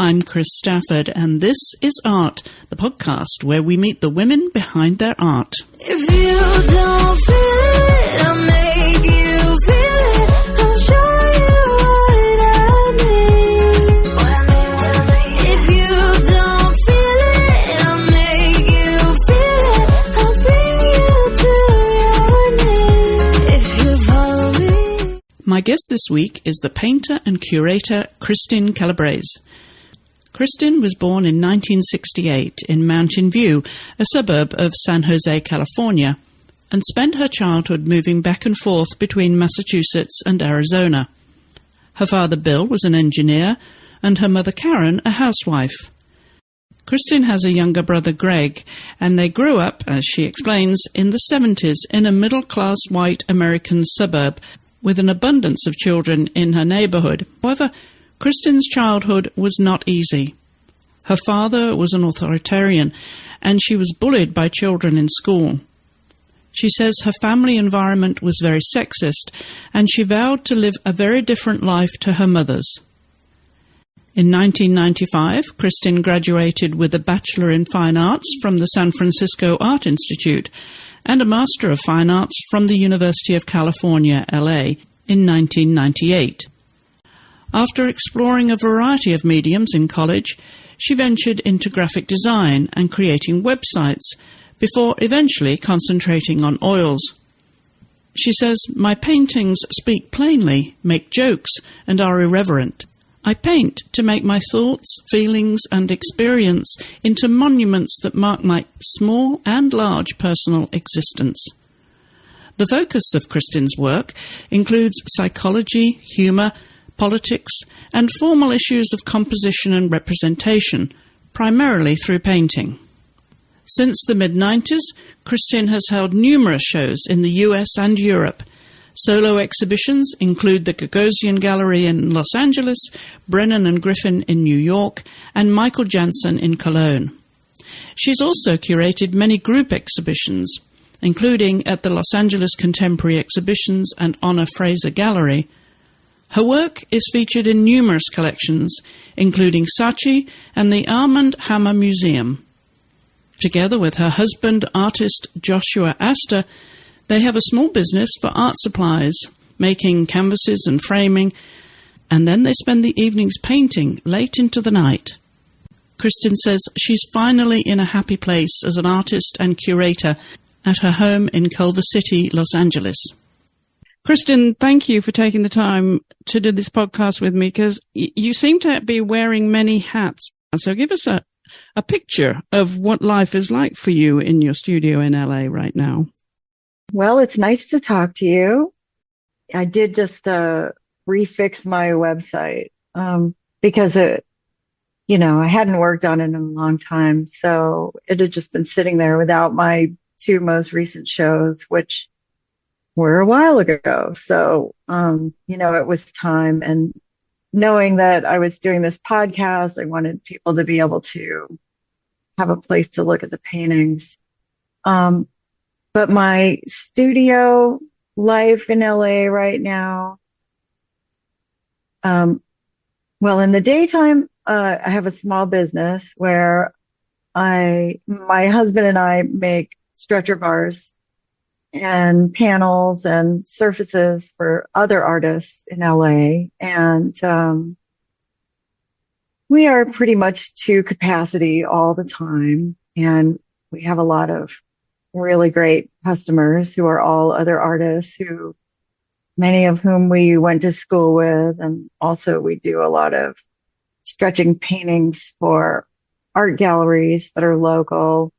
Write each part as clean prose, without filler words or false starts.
I'm Chris Stafford, and this is AART, the podcast where we meet the women behind their art. If you don't feel it, I'll make you feel it. I'll show you what I mean. If you don't feel it, I'll make you feel it. I'll bring you to your knees. If you follow me. My guest this week is the painter and curator Kristin Calabrese. Kristin was born in 1968 in Mountain View, a suburb of San Jose, California, and spent her childhood moving back and forth between Massachusetts and Arizona. Her father, Bill, was an engineer, and her mother, Karen, a housewife. Kristin has a younger brother, Greg, and they grew up, as she explains, in the 70s in a middle-class white American suburb with an abundance of children in her neighborhood. However, Kristin's childhood was not easy. Her father was an authoritarian, and she was bullied by children in school. She says her family environment was very sexist, and she vowed to live a very different life to her mother's. In 1995, Kristin graduated with a Bachelor in Fine Arts from the San Francisco Art Institute and a Master of Fine Arts from the University of California, LA, in 1998. After exploring a variety of mediums in college, she ventured into graphic design and creating websites before eventually concentrating on oils. She says, "My paintings speak plainly, make jokes, and are irreverent. I paint to make my thoughts, feelings, and experience into monuments that mark my small and large personal existence." The focus of Kristin's work includes psychology, humour, politics, and formal issues of composition and representation, primarily through painting. Since the mid-90s, Kristin has held numerous shows in the US and Europe. Solo exhibitions include the Gagosian Gallery in Los Angeles, Brennan and Griffin in New York, and Michael Janssen in Cologne. She's also curated many group exhibitions, including at the Los Angeles Contemporary Exhibitions and Honor Fraser Gallery. Her work is featured in numerous collections, including Saatchi and the Armand Hammer Museum. Together with her husband, artist Joshua Astor, they have a small business for art supplies, making canvases and framing, and then they spend the evenings painting late into the night. Kristin says she's finally in a happy place as an artist and curator at her home in Culver City, Los Angeles. Kristin, thank you for taking the time to do this podcast with me, because you seem to be wearing many hats. So give us a picture of what life is like for you in your studio in LA right now. Well, it's nice to talk to you. I did just refix my website because I hadn't worked on it in a long time. So it had just been sitting there without my two most recent shows, which were a while ago. So, it was time. And knowing that I was doing this podcast, I wanted people to be able to have a place to look at the paintings. But my studio life in LA right now, in the daytime, I have a small business where my husband and I make stretcher bars and panels and surfaces for other artists in LA. And we are pretty much to capacity all the time. And we have a lot of really great customers who are all other artists, many of whom we went to school with. And also we do a lot of stretching paintings for art galleries that are local,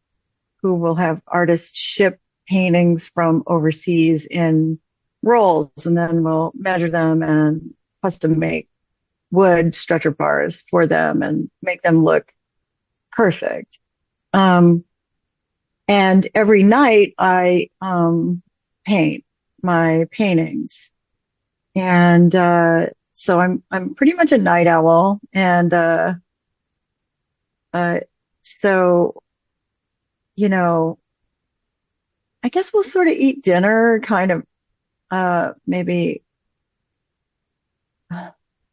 who will have artists ship paintings from overseas in rolls, and then we'll measure them and custom make wood stretcher bars for them and make them look perfect. And every night I paint my paintings, and so I'm pretty much a night owl, and so I guess we'll sort of eat dinner kind of maybe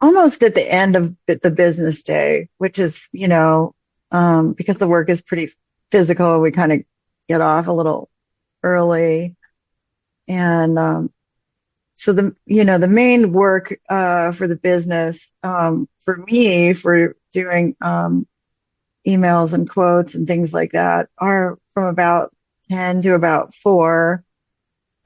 almost at the end of the business day, which is, because the work is pretty physical, we kind of get off a little early. And, so the main work, for the business, for me, for doing, emails and quotes and things like that are from about 10 to about 4,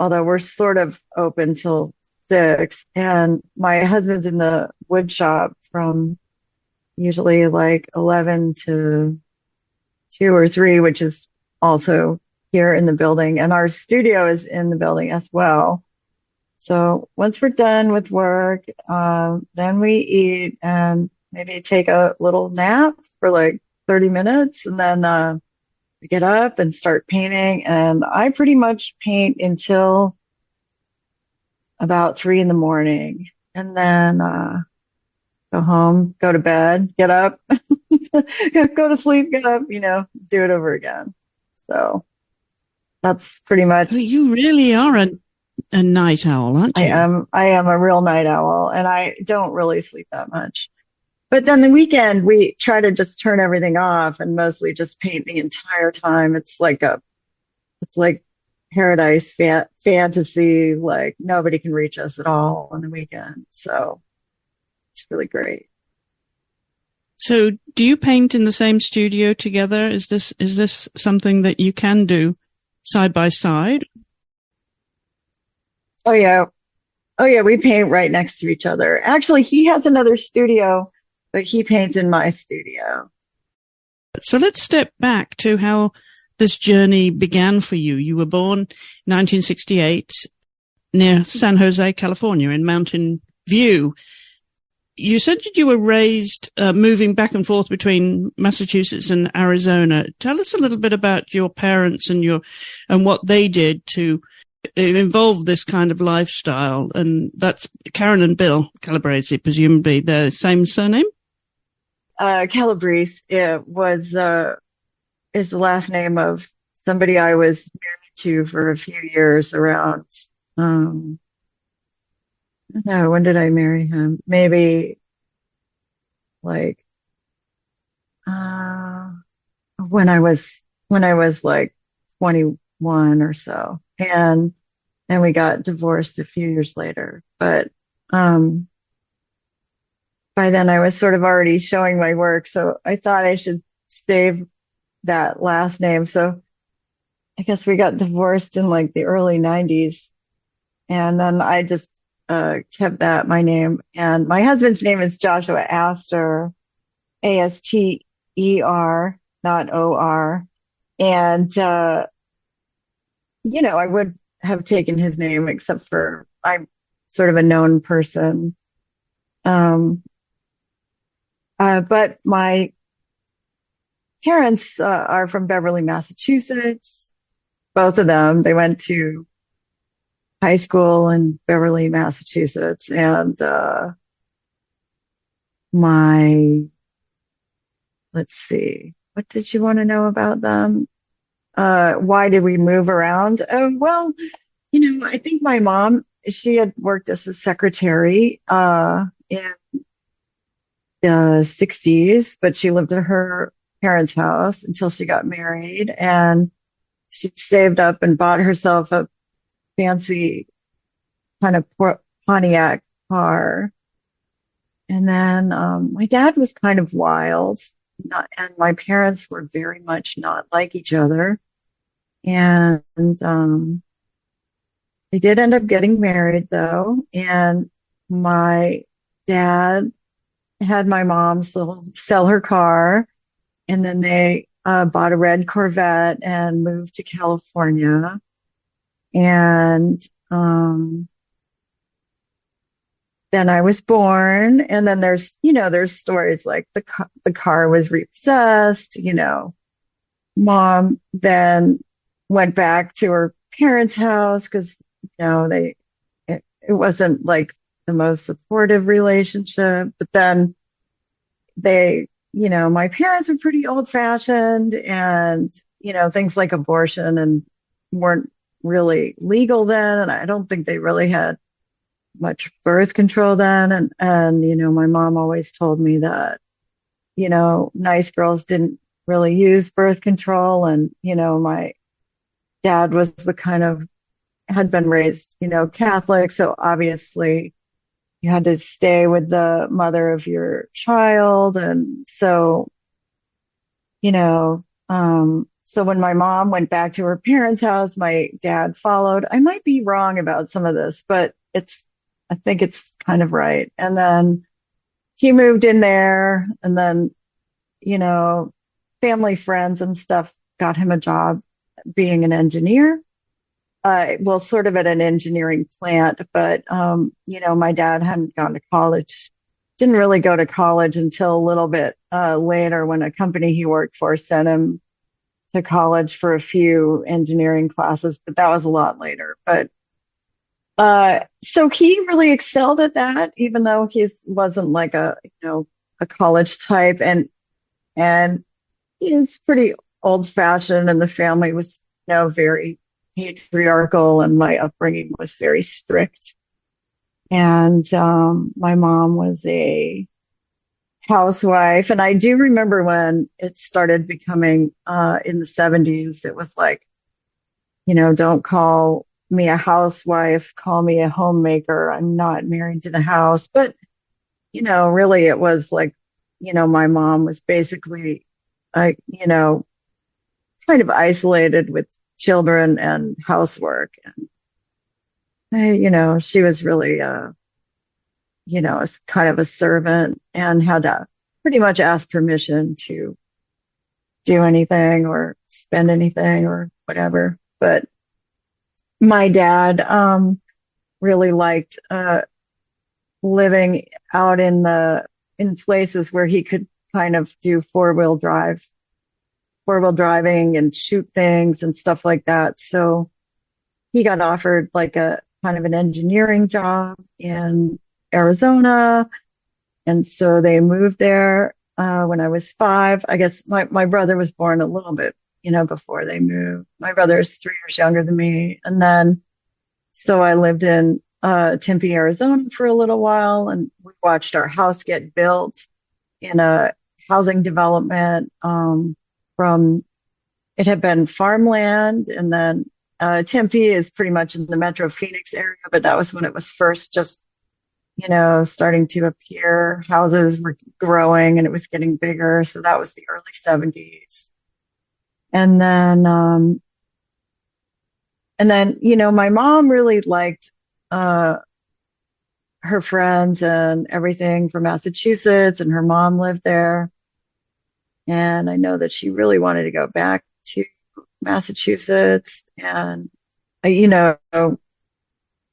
although we're sort of open till 6. And my husband's in the wood shop from usually like 11 to 2 or 3, which is also here in the building. And our studio is in the building as well. So once we're done with work, then we eat and maybe take a little nap for like 30 minutes. And then, we get up and start painting. And I pretty much paint until about 3 in the morning, and then, go home, go to bed, get up, go to sleep, get up, do it over again. So that's pretty much. Well, you really are a night owl, aren't you? I am a real night owl, and I don't really sleep that much. But then the weekend, we try to just turn everything off and mostly just paint the entire time. It's like paradise fantasy. Like nobody can reach us at all on the weekend. So it's really great. So do you paint in the same studio together? Is this something that you can do side by side? Oh yeah. We paint right next to each other. Actually, he has another studio, but he paints in my studio. So let's step back to how this journey began for you. You were born in 1968 near San Jose, California, in Mountain View. You said that you were raised moving back and forth between Massachusetts and Arizona. Tell us a little bit about your parents and what they did to involve this kind of lifestyle. And that's Karen and Bill Calabrese, presumably the same surname? Calabrese is the last name of somebody I was married to for a few years around, I don't know, when did I marry him? Maybe like, when I was like 21 or so. And we got divorced a few years later. But, by then I was sort of already showing my work. So I thought I should save that last name. So I guess we got divorced in like the early 90s. And then I just, kept that my name. And my husband's name is Joshua Astor, Aster, not OR. And, I would have taken his name, except for I'm sort of a known person. But my parents, are from Beverly, Massachusetts. Both of them. They went to high school in Beverly, Massachusetts. And, let's see, what did you want to know about them? Why did we move around? Well, I think my mom, she had worked as a secretary, in the 60s, but she lived at her parents' house until she got married, and she saved up and bought herself a fancy kind of Pontiac car. And then, my dad was kind of wild, and my parents were very much not like each other. And, they did end up getting married though. And my dad had my mom sell her car, and then they, bought a red Corvette and moved to California. And, then I was born, and then there's stories like the car was repossessed, mom then went back to her parents' house because, it wasn't like the most supportive relationship. But then my parents were pretty old fashioned, and, things like abortion and weren't really legal then. And I don't think they really had much birth control then. And, my mom always told me that, nice girls didn't really use birth control. And, my dad was had been raised, Catholic. So obviously you had to stay with the mother of your child. And so, so when my mom went back to her parents' house, my dad followed. I might be wrong about some of this, but I think it's kind of right. And then he moved in there, and then, family friends and stuff got him a job being an engineer. Well, sort of at an engineering plant, but, my dad hadn't gone to college, didn't really go to college until a little bit, later, when a company he worked for sent him to college for a few engineering classes, but that was a lot later. But, so he really excelled at that, even though he wasn't like a college type, and he is pretty old fashioned, and the family was, very patriarchal, and my upbringing was very strict. And my mom was a housewife, and I do remember when it started becoming in the 70s, it was like, don't call me a housewife, call me a homemaker. I'm not married to the house. But, really it was like, my mom was basically, kind of isolated with children and housework. And, she was really, kind of a servant, and had to pretty much ask permission to do anything or spend anything or whatever. But my dad, really liked, living out in places where he could kind of do four-wheel driving and shoot things and stuff like that. So he got offered like a kind of an engineering job in Arizona. And so they moved there, when I was 5. I guess my brother was born a little bit, before they moved. My brother is 3 years younger than me. And then, so I lived in, Tempe, Arizona for a little while, and we watched our house get built in a housing development, from, it had been farmland. And then, Tempe is pretty much in the Metro Phoenix area, but that was when it was first just, starting to appear. Houses were growing and it was getting bigger. So that was the early 70s. And then, my mom really liked, her friends and everything from Massachusetts, and her mom lived there. And I know that she really wanted to go back to Massachusetts. And,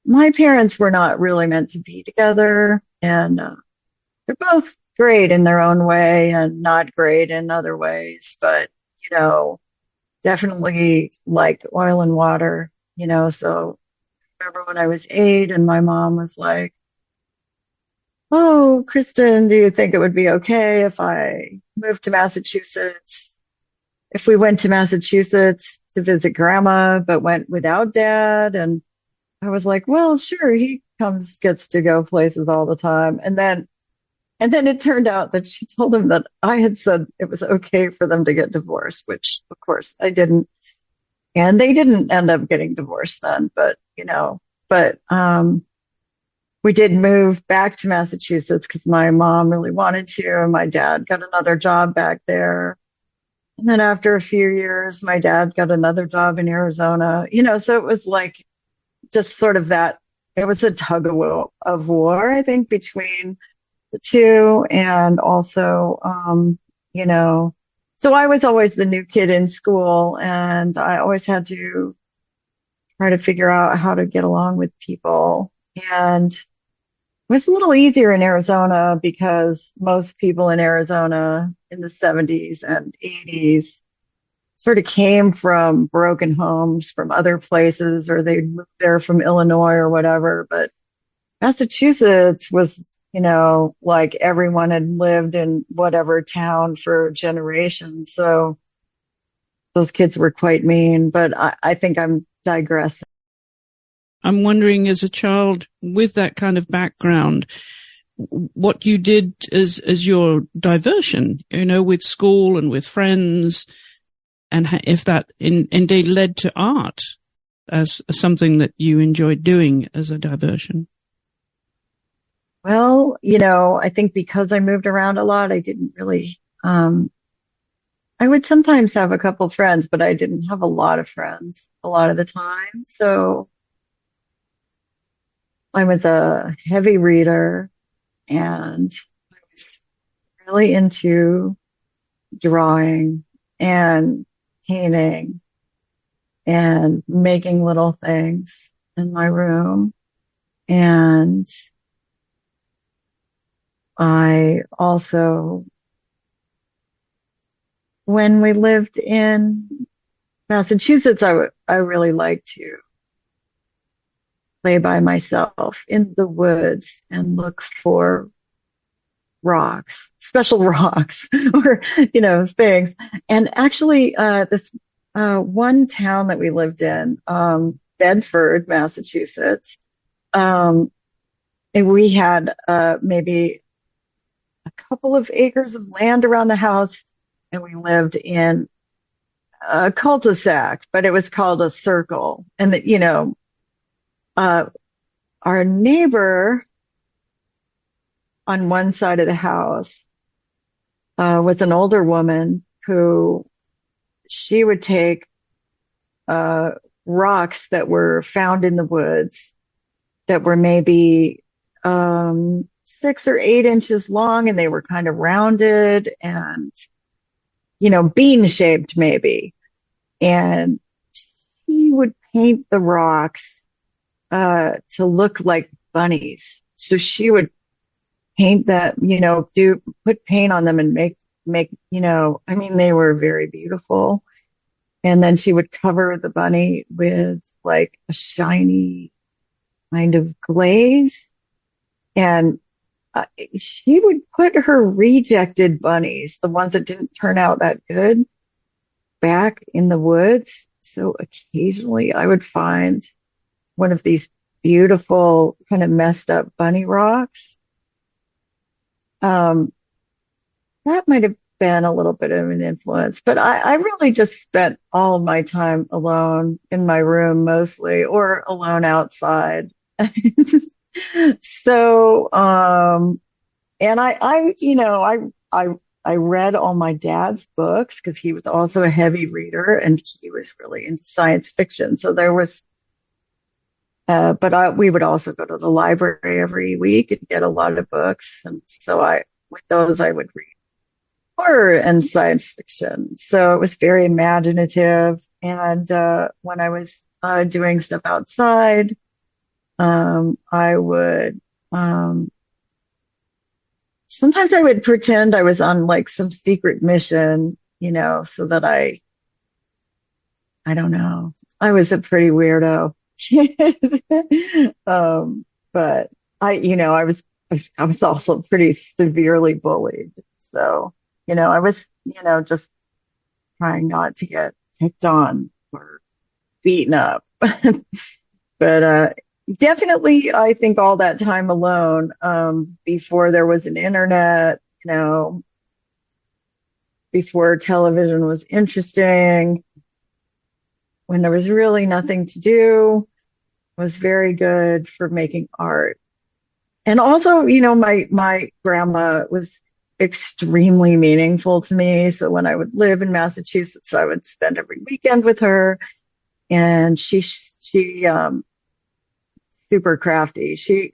my parents were not really meant to be together, and they're both great in their own way and not great in other ways, but, definitely like oil and water, so I remember when I was 8 and my mom was like, "Oh, Kristin, do you think it would be okay if I moved to Massachusetts? If we went to Massachusetts to visit grandma, but went without dad?" And I was like, "Well, sure. He gets to go places all the time." And then it turned out that she told him that I had said it was okay for them to get divorced, which of course I didn't. And they didn't end up getting divorced then, but, we did move back to Massachusetts because my mom really wanted to, and my dad got another job back there. And then after a few years, my dad got another job in Arizona, so it was like just sort of that, it was a tug of war, I think, between the two. And also, so I was always the new kid in school, and I always had to try to figure out how to get along with people. And it was a little easier in Arizona because most people in Arizona in the 70s and 80s sort of came from broken homes from other places, or they moved there from Illinois or whatever. But Massachusetts was, like everyone had lived in whatever town for generations. So those kids were quite mean, but I think I'm digressing. I'm wondering, as a child with that kind of background, what you did as your diversion, with school and with friends, and if that indeed led to art as something that you enjoyed doing as a diversion. Well, I think because I moved around a lot, I didn't really, I would sometimes have a couple friends, but I didn't have a lot of friends a lot of the time. So I was a heavy reader, and I was really into drawing and painting and making little things in my room. And I also, when we lived in Massachusetts, I really liked to play by myself in the woods and look for rocks, special rocks, or, things. And actually, this one town that we lived in, Bedford, Massachusetts, and we had maybe a couple of acres of land around the house, and we lived in a cul-de-sac, but it was called a circle. And our neighbor on one side of the house was an older woman who she would take rocks that were found in the woods that were maybe 6 or 8 inches long, and they were kind of rounded and bean shaped maybe. And she would paint the rocks to look like bunnies. So she would paint that, put paint on them and make, they were very beautiful. And then she would cover the bunny with like a shiny kind of glaze. And she would put her rejected bunnies, the ones that didn't turn out that good, back in the woods. So occasionally I would find one of these beautiful kind of messed up bunny rocks. That might have been a little bit of an influence, but I really just spent all of my time alone in my room mostly, or alone outside. So, and I read all my dad's books because he was also a heavy reader and he was really into science fiction. So there was, we would also go to the library every week and get a lot of books. And so with those, I would read horror and science fiction. So it was very imaginative. And, when I was, doing stuff outside, I would, sometimes I would pretend I was on like some secret mission, so that I don't know. I was a pretty weirdo. But I was also pretty severely bullied. So, I was, just trying not to get picked on or beaten up. But, definitely, I think all that time alone, before there was an internet, before television was interesting, when there was really nothing to do, was very good for making art. And also, my grandma was extremely meaningful to me. So when I would live in Massachusetts, I would spend every weekend with her, and she super crafty. She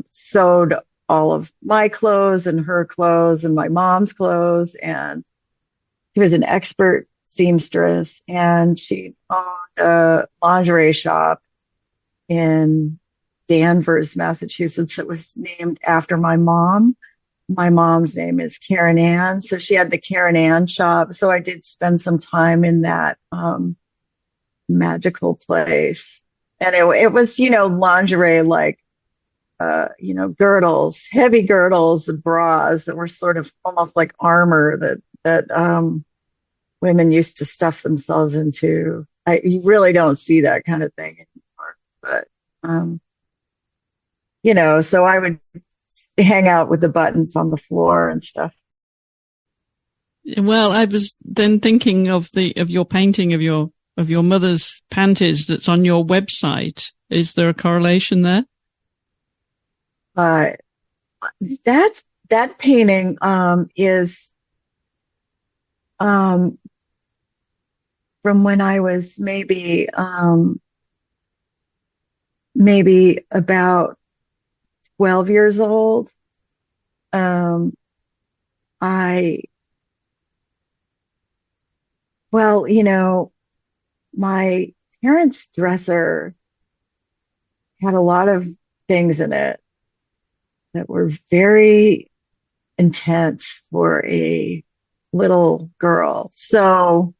sewed all of my clothes and her clothes and my mom's clothes, and she was an expert seamstress, and she owned a lingerie shop in Danvers, Massachusetts, that was named after my mom. My mom's name is Karen Ann, so she had the Karen Ann shop. So I did spend some time in that magical place. And it was, lingerie, like, girdles, heavy girdles and bras that were sort of almost like armor that women used to stuff themselves into. You really don't see that kind of thing anymore, but Um, so I would hang out with the buttons on the floor and stuff. Well, I was then thinking of your painting of your mother's panties that's on your website. Is there a correlation there? That painting is from when I was maybe about 12 years old. My parents' dresser had a lot of things in it that were very intense for a little girl. So,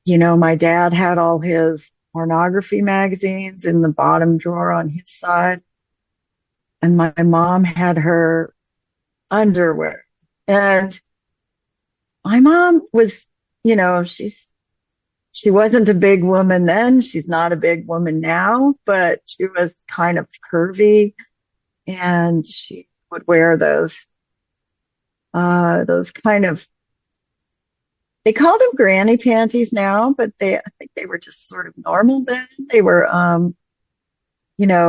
my dad had all his pornography magazines in the bottom drawer on his side, and my mom had her underwear. And my mom was, she wasn't a big woman then. She's not a big woman now, but she was kind of curvy, and she would wear those kind of, they call them granny panties now, but I think they were just sort of normal then. They were,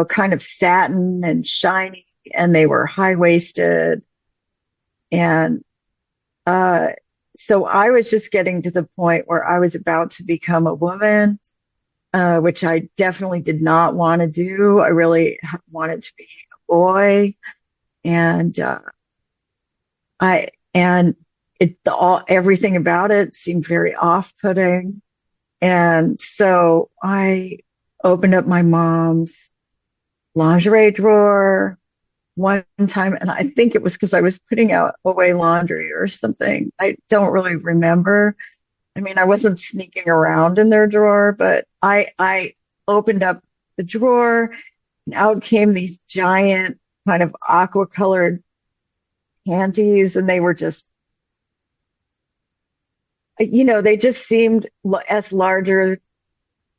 kind of satin and shiny, and they were high-waisted. And, so I was just getting to the point where I was about to become a woman, which I definitely did not want to do. I really wanted to be a boy. And, everything about it seemed very off-putting. And so I opened up my mom's lingerie drawer one time, and I think it was because I was putting away laundry or something. I don't really remember. I mean, I wasn't sneaking around in their drawer, but I opened up the drawer, and out came these giant kind of aqua colored panties, and they were just, they just seemed as larger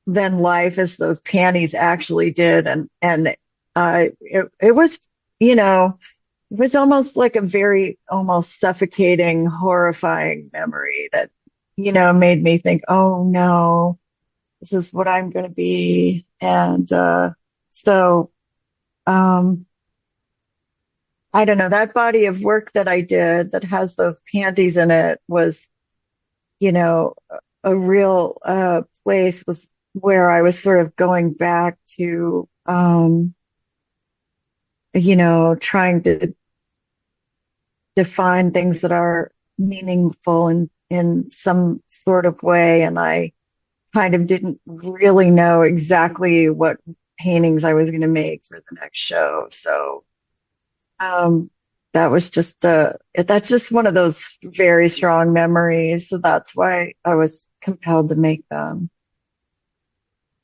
than life as those panties actually did. And it was, it was almost like a very almost suffocating, horrifying memory that, made me think, oh no, this is what I'm going to be. And, I don't know, that body of work that I did that has those panties in it was, a real, place was where I was sort of going back to, trying to define things that are meaningful in some sort of way. And I kind of didn't really know exactly what paintings I was going to make for the next show. So, that was that's just one of those very strong memories. So that's why I was compelled to make them.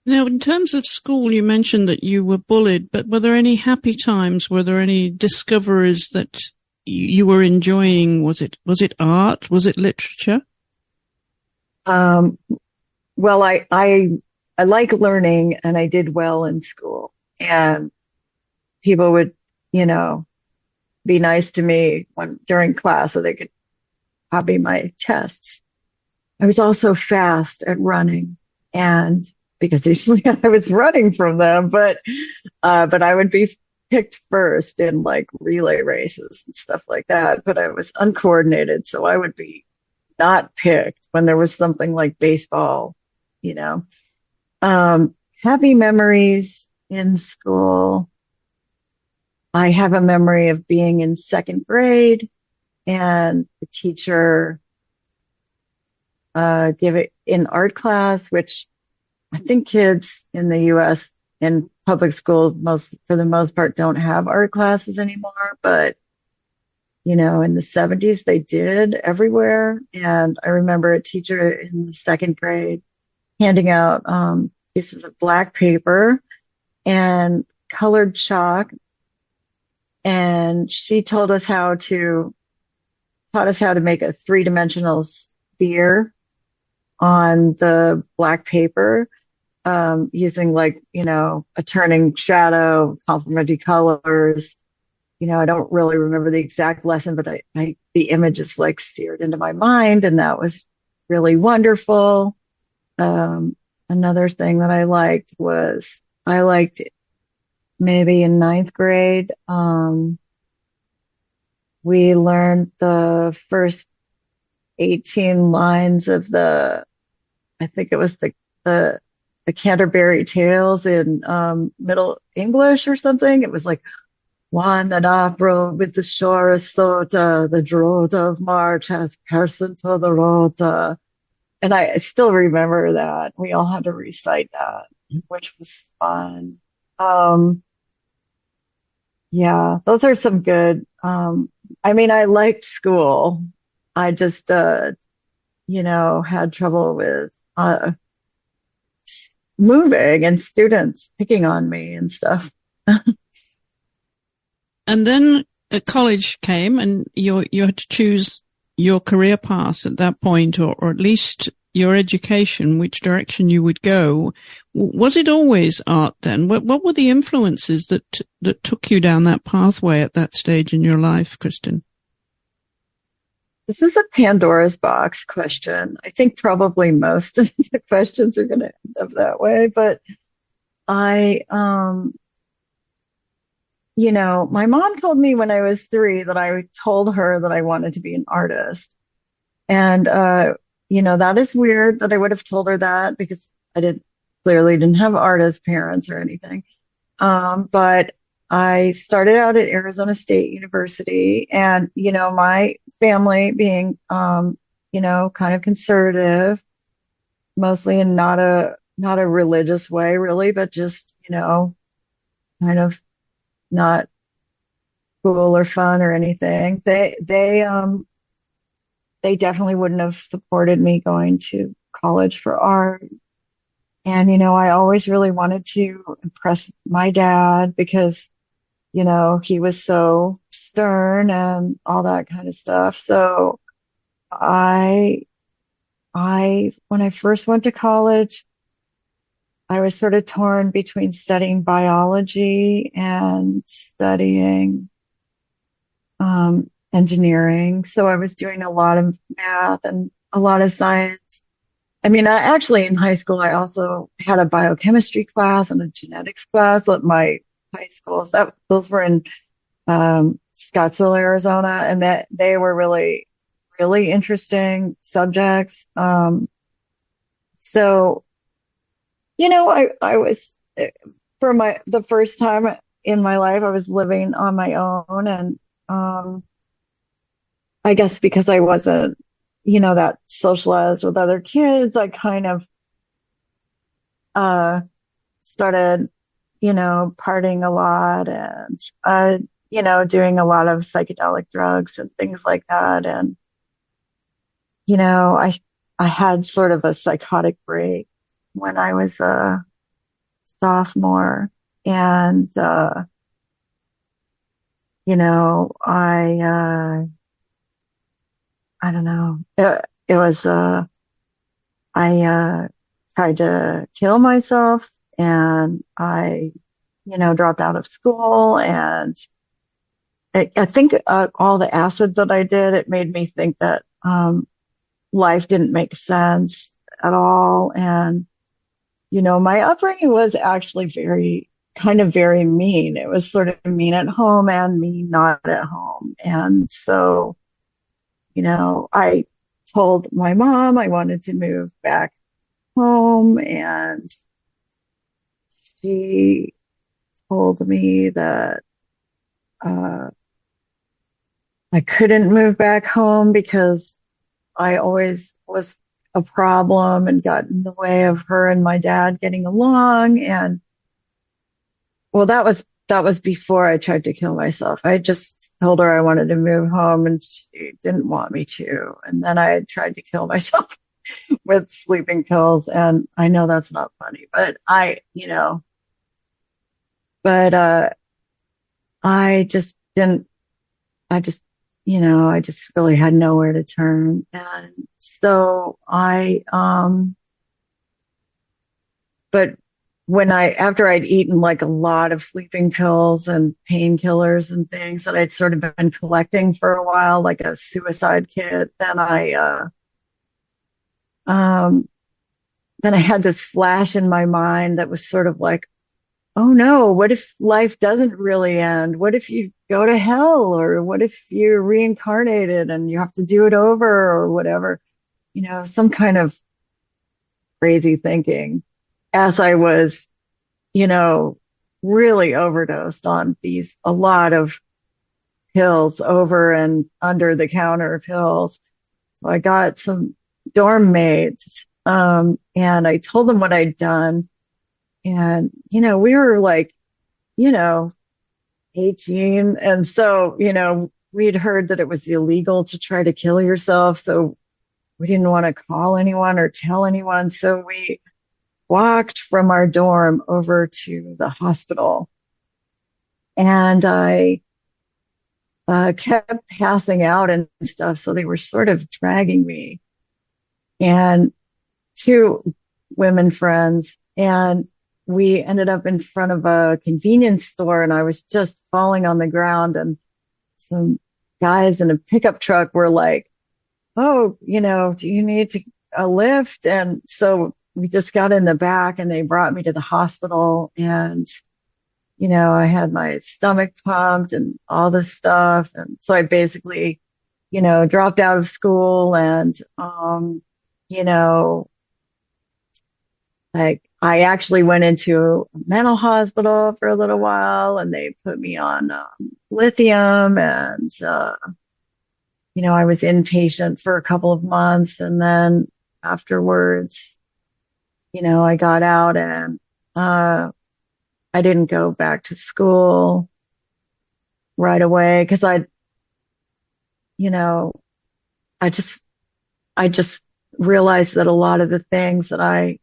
Now, in terms of school, you mentioned that you were bullied, but were there any happy times? Were there any discoveries that you were enjoying? Was it art? Was it literature? Well, I like learning, and I did well in school, and people would, be nice to me during class so they could copy my tests. I was also fast at running, and because usually I was running from them, but I would be picked first in like relay races and stuff like that. But I was uncoordinated, so I would be not picked when there was something like baseball, happy memories in school. I have a memory of being in second grade and the teacher give it in art class, which I think kids in the U.S. in public school for the most part don't have art classes anymore, but in the 70s they did everywhere. And I remember a teacher in the second grade handing out pieces of black paper and colored chalk. And she taught us how to make a 3-dimensional sphere on the black paper. using like, a turning shadow, complementary colors. I don't really remember the exact lesson, but the image is like seared into my mind, and that was really wonderful. Another thing that I liked was maybe in ninth grade, we learned the first 18 lines of I think it was the Canterbury Tales in Middle English or something. It was like, one that uprode with the shore of Sota, the drought of March has person to the road. And I still remember that. We all had to recite that, which was fun. Yeah, those are some good. I mean, I liked school. I just, had trouble with moving and students picking on me and stuff. And then college came, and you had to choose your career path at that point, or at least your education, which direction you would go. Was it always art then? What were the influences that took you down that pathway at that stage in your life, Kristin? This is a Pandora's box question. I think probably most of the questions are going to end up that way, but my mom told me when I was 3 that I told her that I wanted to be an artist. And, that is weird that I would have told her that, because I clearly didn't have artist parents or anything. But I started out at Arizona State University, and, my family being, kind of conservative, mostly in not a religious way really, but just, kind of not cool or fun or anything. They definitely wouldn't have supported me going to college for art. And, I always really wanted to impress my dad because, he was so stern and all that kind of stuff. So when I first went to college, I was sort of torn between studying biology and studying engineering. So I was doing a lot of math and a lot of science. I mean, in high school, I also had a biochemistry class and a genetics class at my high schools. Those were in Scottsdale, Arizona, and that they were really, really interesting subjects. So I was, for the first time in my life, I was living on my own. And, I guess because I wasn't, that socialized with other kids, I kind of, started, partying a lot and, doing a lot of psychedelic drugs and things like that. And, I had sort of a psychotic break when I was a sophomore, and I don't know. It was I tried to kill myself, and I dropped out of school, and I think all the acid that I did, it made me think that life didn't make sense at all. And my upbringing was actually very mean. It was sort of mean at home and mean not at home. And so, I told my mom I wanted to move back home, and she told me that I couldn't move back home because I always was a problem and got in the way of her and my dad getting along. And well, that was before I tried to kill myself. I just told her I wanted to move home, and she didn't want me to. And then I tried to kill myself with sleeping pills. And I know that's not funny, but I just didn't, I just really had nowhere to turn. And so I but after I'd eaten like a lot of sleeping pills and painkillers and things that I'd sort of been collecting for a while, like a suicide kit, then I had this flash in my mind that was sort of like, oh no, what if life doesn't really end? What if you go to hell? Or what if you're reincarnated and you have to do it over or whatever? Some kind of crazy thinking as I was, really overdosed on a lot of pills, over and under the counter pills. So I got some dorm mates, and I told them what I'd done. And, we were like, 18. And so, we'd heard that it was illegal to try to kill yourself. So we didn't want to call anyone or tell anyone. So we walked from our dorm over to the hospital. And I kept passing out and stuff. So they were sort of dragging me and two women friends. And we ended up in front of a convenience store and I was just falling on the ground, and some guys in a pickup truck were like, oh, do you need a lift? And so we just got in the back and they brought me to the hospital, and, I had my stomach pumped and all this stuff. And so I basically, dropped out of school and, like I actually went into a mental hospital for a little while, and they put me on lithium, and I was inpatient for a couple of months, and then afterwards, I got out, and I didn't go back to school right away because I just realized that a lot of the things that I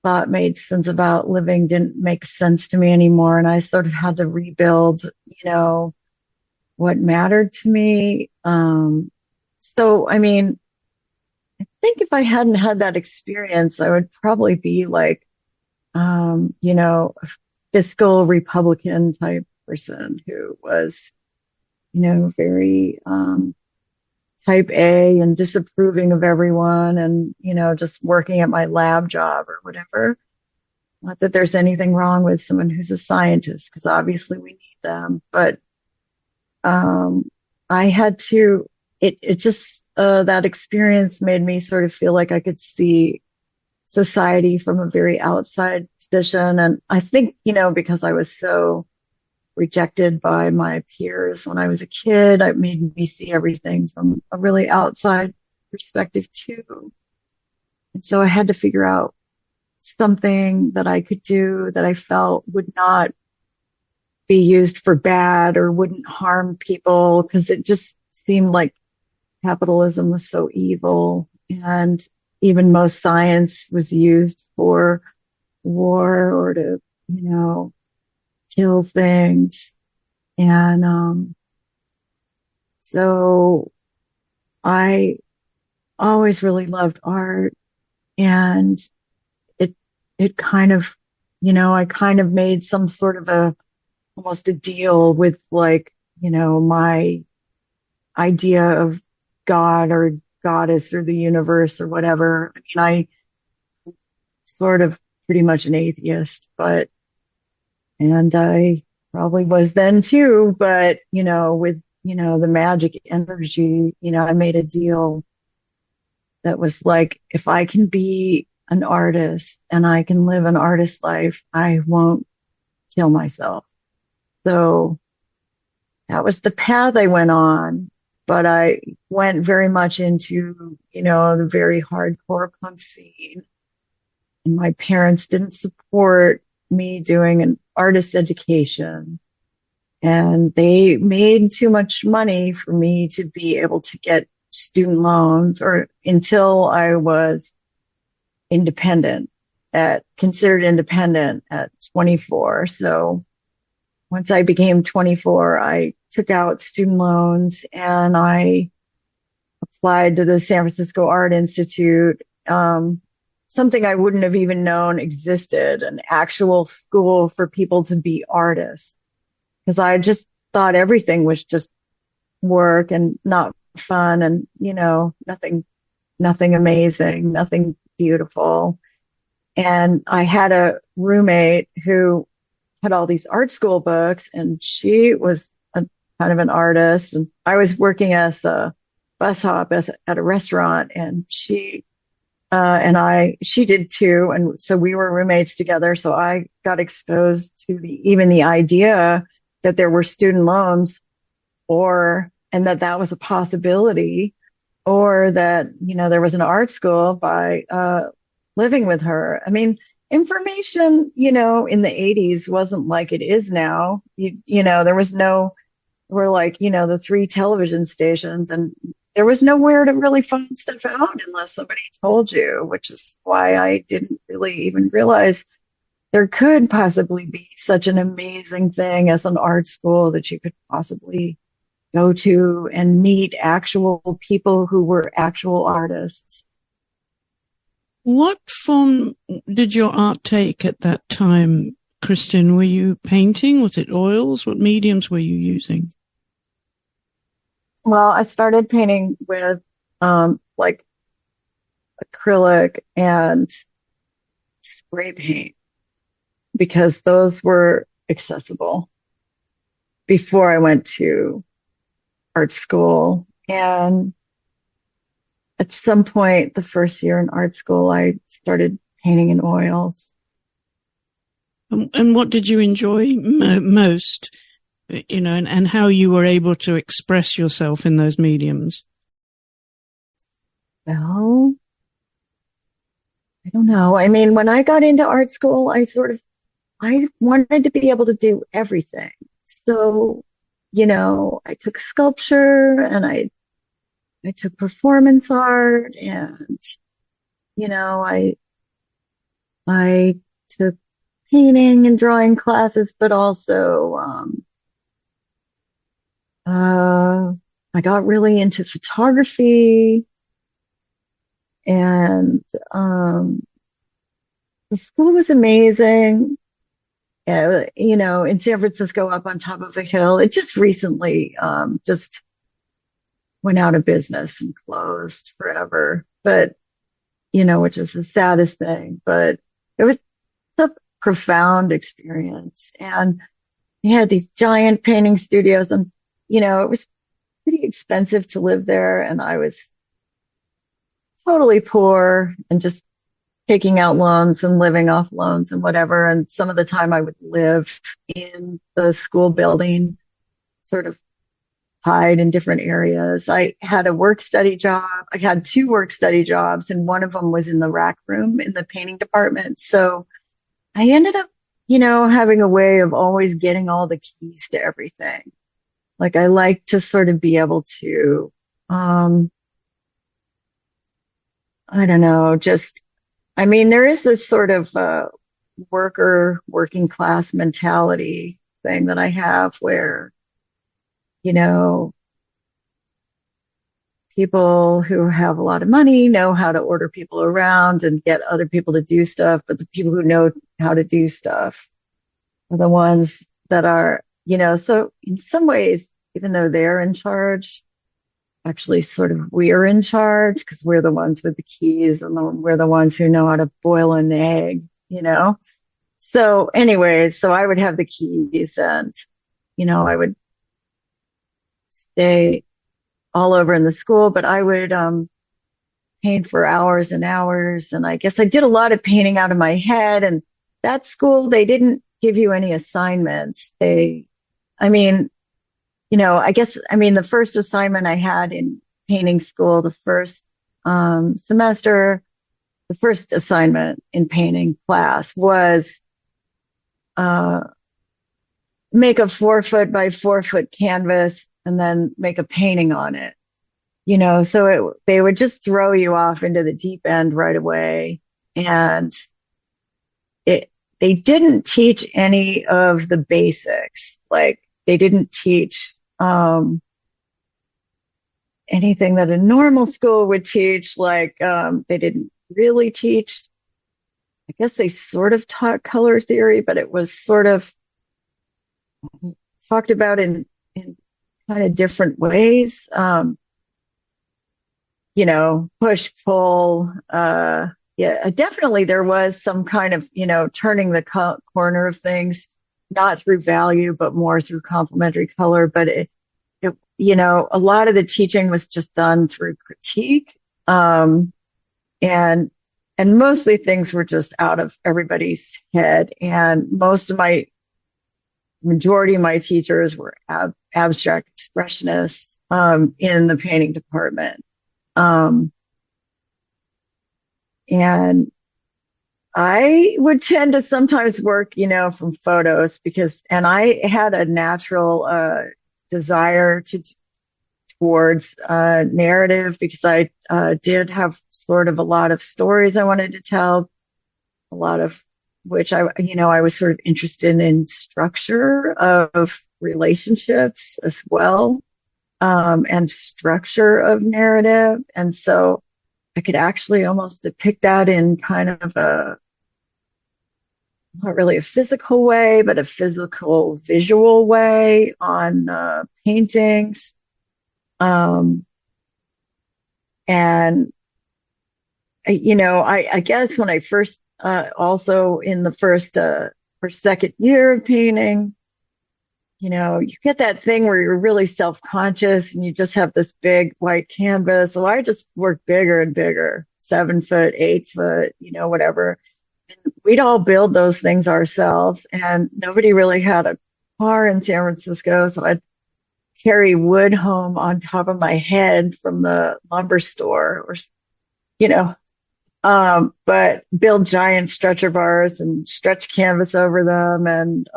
thought made sense about living didn't make sense to me anymore. And I sort of had to rebuild, what mattered to me. So, I mean, I think if I hadn't had that experience, I would probably be like, a fiscal Republican type person who was, very, type A and disapproving of everyone and, just working at my lab job or whatever. Not that there's anything wrong with someone who's a scientist, because obviously we need them. But I had to, it just, that experience made me sort of feel like I could see society from a very outside position. And I think, because I was so rejected by my peers when I was a kid, it made me see everything from a really outside perspective too. And so I had to figure out something that I could do that I felt would not be used for bad or wouldn't harm people, because it just seemed like capitalism was so evil, and even most science was used for war or to, kill things. And so I always really loved art, and it kind of, I kind of made some sort of almost a deal with like, my idea of God or goddess or the universe or whatever. I mean, I sort of pretty much an atheist, and I probably was then too, but, with, the magic energy, I made a deal that was like, if I can be an artist and I can live an artist life, I won't kill myself. So that was the path I went on, but I went very much into, the very hardcore punk scene, and my parents didn't support me doing an artist education, and they made too much money for me to be able to get student loans, or until I was considered independent at 24. So once I became 24, I took out student loans and I applied to the San Francisco Art Institute, something I wouldn't have even known existed, an actual school for people to be artists. Because I just thought everything was just work and not fun and, nothing amazing, nothing beautiful. And I had a roommate who had all these art school books, and she was kind of an artist. And I was working as a bus hop at a restaurant, and she did too. And so we were roommates together. So I got exposed to even the idea that there were student loans, and that was a possibility, or that, there was an art school by, living with her. I mean, information, in the 80s wasn't like it is now. There was the 3 television stations, and there was nowhere to really find stuff out unless somebody told you, which is why I didn't really even realize there could possibly be such an amazing thing as an art school that you could possibly go to and meet actual people who were actual artists. What form did your art take at that time, Kristin? Were you painting? Was it oils? What mediums were you using? Well, I started painting with acrylic and spray paint because those were accessible before I went to art school. And at some point, the first year in art school, I started painting in oils. And what did you enjoy most? And how you were able to express yourself in those mediums? Well, I don't know. I mean, when I got into art school, I wanted to be able to do everything. So, I took sculpture, and I took performance art, and, I took painting and drawing classes, but also, I got really into photography, and the school was amazing. In San Francisco, up on top of a hill. It just recently just went out of business and closed forever. But, which is the saddest thing. But it was a profound experience. And they had these giant painting studios, and it was pretty expensive to live there, and I was totally poor and just taking out loans and living off loans and whatever. And some of the time I would live in the school building, sort of hide in different areas. I had a work-study job. I had 2 work-study jobs, and one of them was in the rack room in the painting department. So I ended up, having a way of always getting all the keys to everything. Like, I like to sort of be able to, I don't know, there is this sort of working class mentality thing that I have where, people who have a lot of money know how to order people around and get other people to do stuff, but the people who know how to do stuff are the ones that are, so in some ways, even though they're in charge, actually sort of we're in charge because we're the ones with the keys, and we're the ones who know how to boil an egg, So anyways, so I would have the keys, and, I would stay all over in the school, but I would paint for hours and hours. And I guess I did a lot of painting out of my head. And that school, they didn't give you any assignments. The first assignment I had in painting school, the first semester, the first assignment in painting class was make a 4-foot by 4-foot canvas and then make a painting on it. So they would just throw you off into the deep end right away. And they didn't teach any of the basics. Like, they didn't teach anything that a normal school would teach. Like, they didn't really teach I guess they sort of taught color theory, but it was sort of talked about in kind of different ways. Push, pull, yeah, definitely there was some kind of, turning the corner of things, not through value, but more through complementary color. But a lot of the teaching was just done through critique. And mostly things were just out of everybody's head. And majority of my teachers were abstract expressionists, in the painting department. And I would tend to sometimes work, from photos and I had a natural, desire towards, narrative because I, did have sort of a lot of stories I wanted to tell, a lot of which I was sort of interested in structure of relationships as well, and structure of narrative. And so I could actually almost depict that in kind of not really a physical way, but a physical visual way on paintings. And, I guess when I first, also in the first or second year of painting, you get that thing where you're really self-conscious and you just have this big white canvas. So I just worked bigger and bigger, 7 foot, 8 foot, whatever. And we'd all build those things ourselves, and nobody really had a car in San Francisco. So I'd carry wood home on top of my head from the lumber store but build giant stretcher bars and stretch canvas over them. And,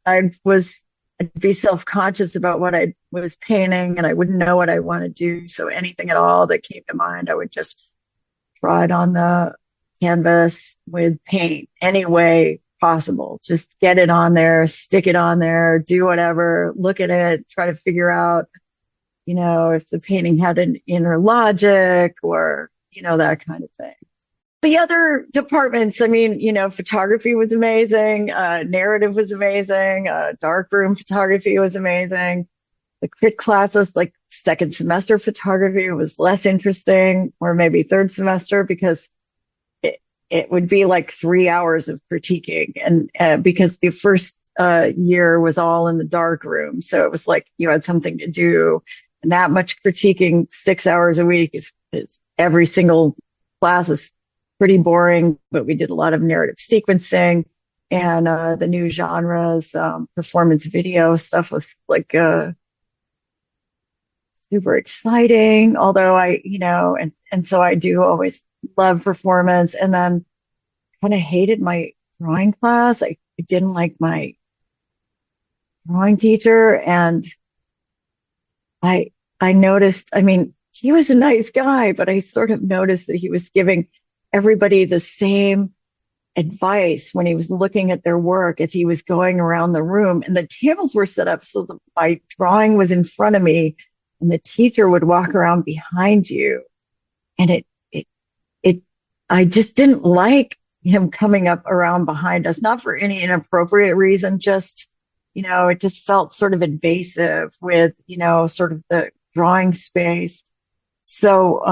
I'd be self-conscious about what I was painting, and I wouldn't know what I want to do. So anything at all that came to mind, I would just draw it on the canvas with paint any way possible. Just get it on there, stick it on there, do whatever, look at it, try to figure out, if the painting had an inner logic or, that kind of thing. The other departments, photography was amazing. Narrative was amazing. Darkroom photography was amazing. The crit classes, like second semester photography, was less interesting, or maybe third semester, because it would be like 3 hours of critiquing. And because the first year was all in the dark room. So it was like you had something to do. And that much critiquing 6 hours a week is every single class is pretty boring, but we did a lot of narrative sequencing and the new genres, performance video stuff was like super exciting. Although and so I do always love performance. And then kind of hated my drawing class. I didn't like my drawing teacher, and I noticed, he was a nice guy, but I sort of noticed that he was giving everybody the same advice when he was looking at their work as he was going around the room. And the tables were set up so that my drawing was in front of me and the teacher would walk around behind you. And I just didn't like him coming up around behind us, not for any inappropriate reason, just, it just felt sort of invasive with, sort of the drawing space. So,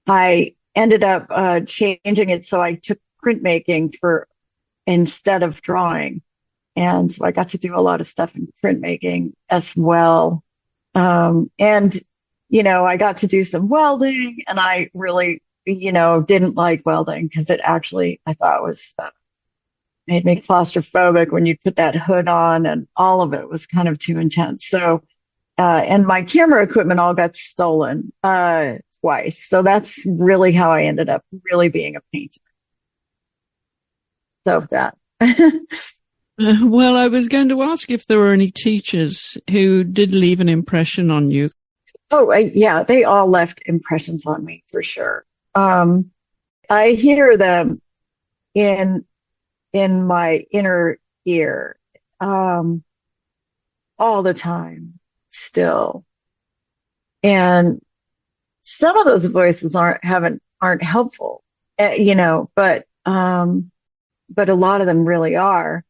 I ended up changing it, so I took printmaking instead of drawing, and so I got to do a lot of stuff in printmaking as well. And I got to do some welding, and I really didn't like welding because it actually I thought was made me claustrophobic when you put that hood on, and all of it was kind of too intense. So and my camera equipment all got stolen twice. So that's really how I ended up really being a painter. So that. Well, I was going to ask if there were any teachers who did leave an impression on you. Oh, yeah, they all left impressions on me for sure. I hear them in my inner ear all the time still. And some of those voices aren't helpful. but a lot of them really are.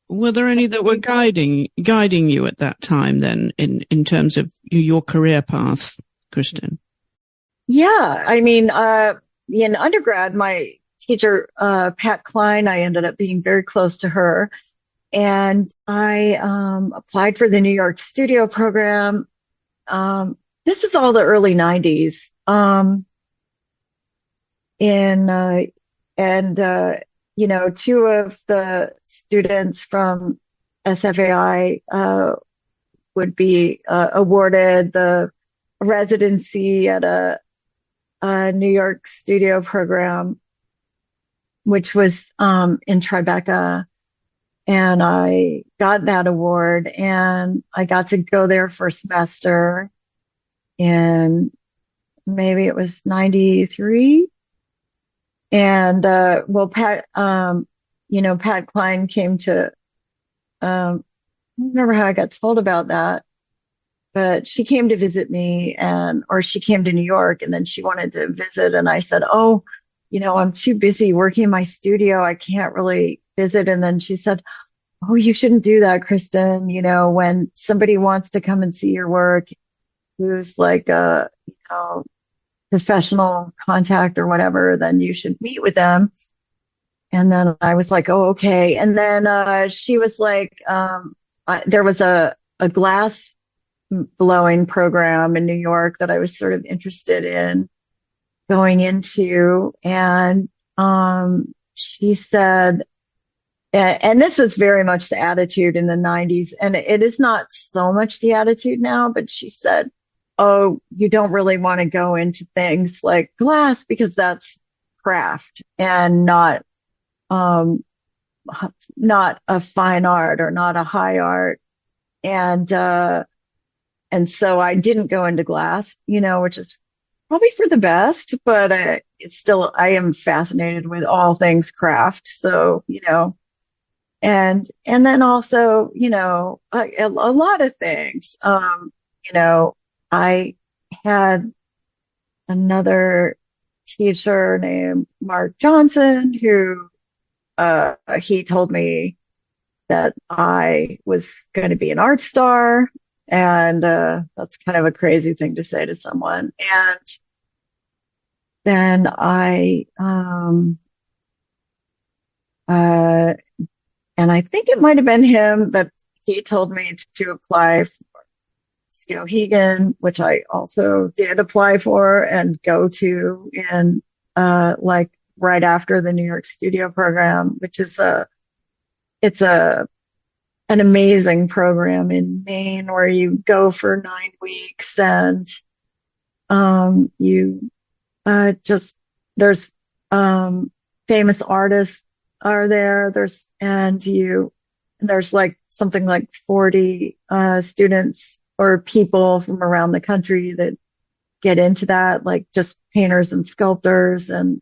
Were there any that were guiding you at that time then in terms of your career path, Kristin? Yeah. I mean, in undergrad, my teacher, Pat Klein, I ended up being very close to her. And I applied for the New York studio program. This is all the early 90s. Two of the students from SFAI would be awarded the residency at a New York studio program, which was in Tribeca. And I got that award, and I got to go there for a semester in maybe it was 93. And, Pat, Pat Klein came to, I don't remember how I got told about that, but she came to visit me or she came to New York, and then she wanted to visit. And I said, I'm too busy working in my studio. I can't really visit. And then she said, oh, you shouldn't do that, Kristin. When somebody wants to come and see your work, who's like professional contact or whatever, then you should meet with them. And then I was like, oh, okay. And then she was like, there was a glass blowing program in New York that I was sort of interested in going into. And she said, and this was very much the attitude in the 90s, and it is not so much the attitude now, but she said, oh, you don't really want to go into things like glass because that's craft and not a fine art or not a high art. And so I didn't go into glass, which is probably for the best, but I am fascinated with all things craft. So, and then also, a lot of things, I had another teacher named Mark Johnson who, he told me that I was going to be an art star. And, that's kind of a crazy thing to say to someone. And then and I think it might have been him that he told me to apply for Skowhegan, which I also did apply for and go to in, right after the New York studio program, which is it's an amazing program in Maine where you go for 9 weeks and, there's, famous artists are there. There's like something like 40, students or people from around the country that get into that, like just painters and sculptors. And,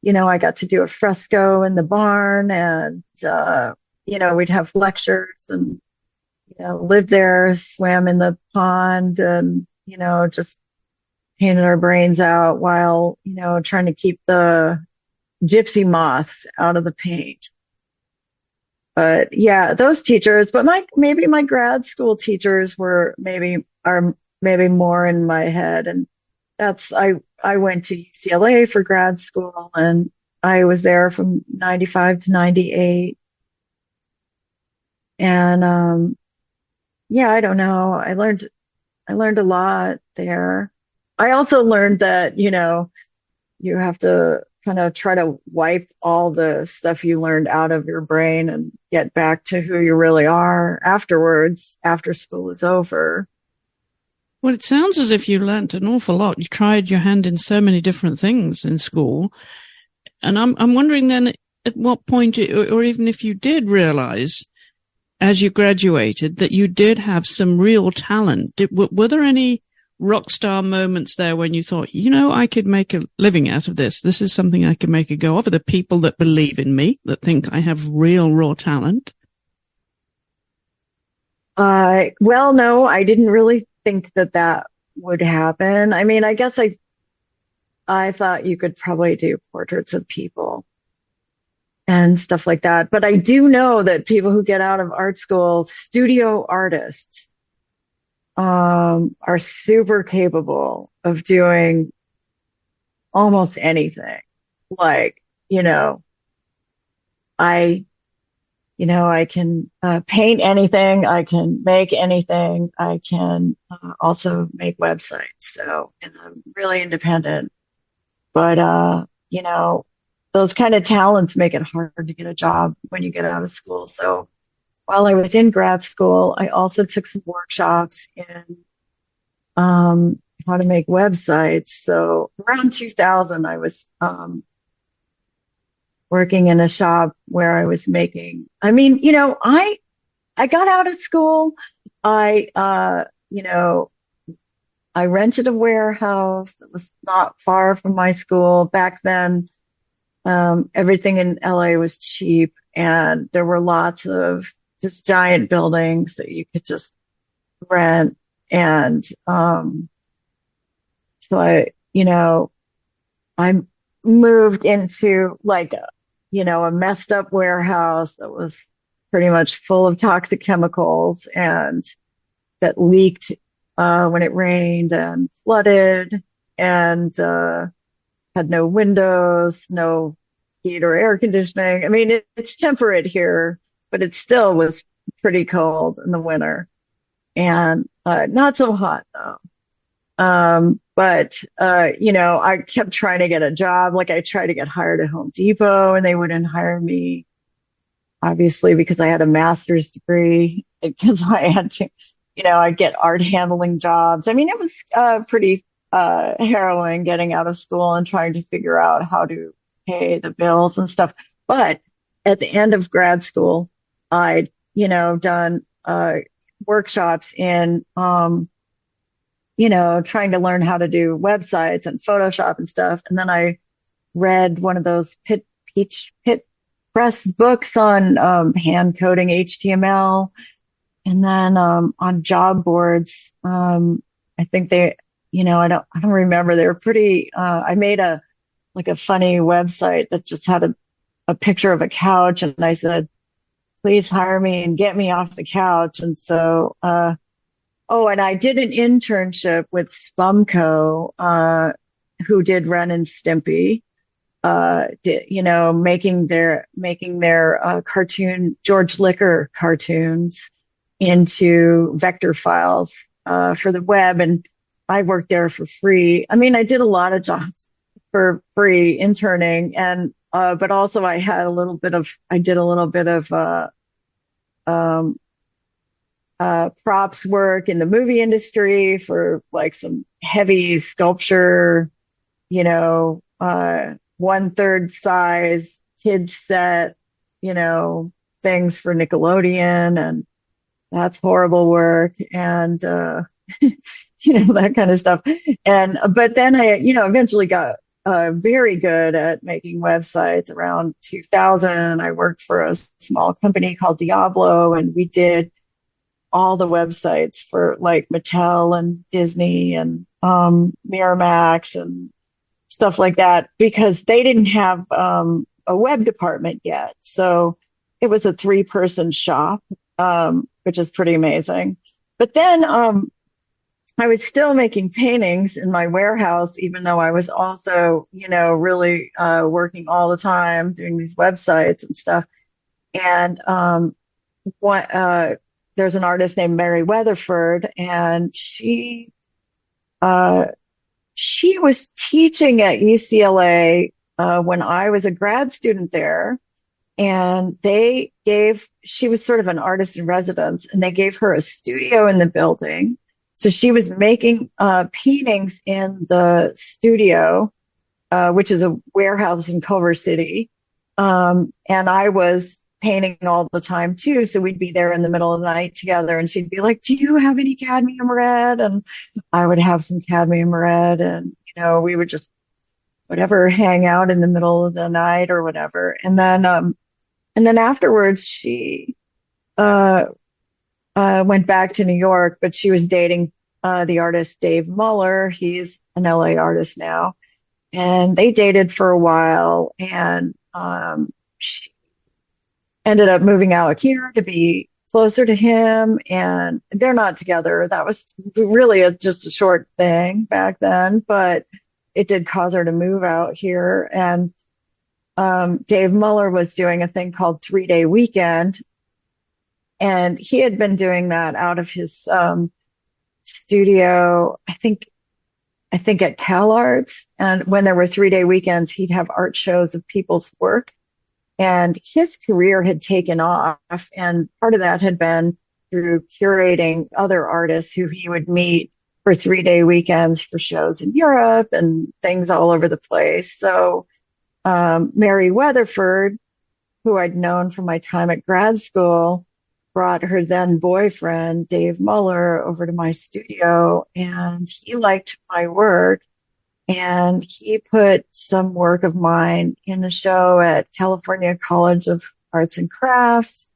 I got to do a fresco in the barn and, we'd have lectures and, lived there, swam in the pond and, just painted our brains out while, trying to keep the gypsy moths out of the paint. But yeah, those teachers, but maybe my grad school teachers are maybe more in my head. And I went to UCLA for grad school and I was there from 95 to 98. And, I don't know. I learned a lot there. I also learned that, you have to kind of try to wipe all the stuff you learned out of your brain and get back to who you really are afterwards, after school is over. Well, it sounds as if you learnt an awful lot. You tried your hand in so many different things in school. And I'm wondering then at what point, or even if you did realize as you graduated that you did have some real talent. Were there any rock star moments there when you thought, I could make a living out of this. This is something I could make a go of? Are there people that believe in me, that think I have real raw talent? Well, no, I didn't really think that would happen. I mean, I guess I thought you could probably do portraits of people and stuff like that. But I do know that people who get out of art school, studio artists, are super capable of doing almost anything. Like, I can paint anything. I can make anything. I can also make websites. So, and I'm really independent. But, those kind of talents make it hard to get a job when you get out of school. So while I was in grad school, I also took some workshops in how to make websites. So around 2000, I was working in a shop where I was making, I got out of school. I rented a warehouse that was not far from my school. Back then, everything in LA was cheap, and there were lots of just giant buildings that you could just rent. And so I moved into like a messed up warehouse that was pretty much full of toxic chemicals and that leaked when it rained and flooded, and had no windows, no heat or air conditioning. I mean, it's temperate here, but it still was pretty cold in the winter, and not so hot though. But I kept trying to get a job. Like I tried to get hired at Home Depot, and they wouldn't hire me, obviously, because I had a master's degree, because I had to, I'd get art handling jobs. I mean, it was pretty harrowing getting out of school and trying to figure out how to pay the bills and stuff. But at the end of grad school, I'd, done workshops in, trying to learn how to do websites and Photoshop and stuff. And then I read one of those Pit Press books on hand coding HTML. And then on job boards, I think they, I don't remember. They were pretty. I made a funny website that just had a picture of a couch, and I said, "Please hire me and get me off the couch." And so, and I did an internship with Spumco, who did Ren and Stimpy. Making their cartoon George Liquor cartoons into vector files for the web, and I worked there for free. I mean, I did a lot of jobs for free interning, and but also I did a little bit of props work in the movie industry for like some heavy sculpture, 1/3 size kids set, things for Nickelodeon, and that's horrible work, and that kind of stuff. But then I, eventually got very good at making websites. Around 2000, I worked for a small company called Diablo, and we did all the websites for like Mattel and Disney and Miramax and stuff like that, because they didn't have a web department yet. So it was a 3-person shop, which is pretty amazing. But then I was still making paintings in my warehouse, even though I was also, really working all the time doing these websites and stuff. And there's an artist named Mary Weatherford, and she was teaching at UCLA when I was a grad student there. And she was sort of an artist in residence, and they gave her a studio in the building. So she was making paintings in the studio, which is a warehouse in Culver City. And I was painting all the time too. So we'd be there in the middle of the night together, and she'd be like, "Do you have any cadmium red?" And I would have some cadmium red, and, we would just whatever, hang out in the middle of the night or whatever. And then afterwards she went back to New York, but she was dating the artist Dave Muller. He's an LA artist now. and they dated for a while, and she ended up moving out here to be closer to him, and they're not together. That was really just a short thing back then, but it did cause her to move out here. And Dave Muller was doing a thing called 3-Day Weekend, and he had been doing that out of his studio, I think at CalArts. And when there were 3-day weekends, he'd have art shows of people's work. And his career had taken off, and part of that had been through curating other artists who he would meet for 3-day weekends for shows in Europe and things all over the place. So Mary Weatherford, who I'd known from my time at grad school, brought her then boyfriend, Dave Muller, over to my studio, and he liked my work. And he put some work of mine in a show at California College of Arts and Crafts.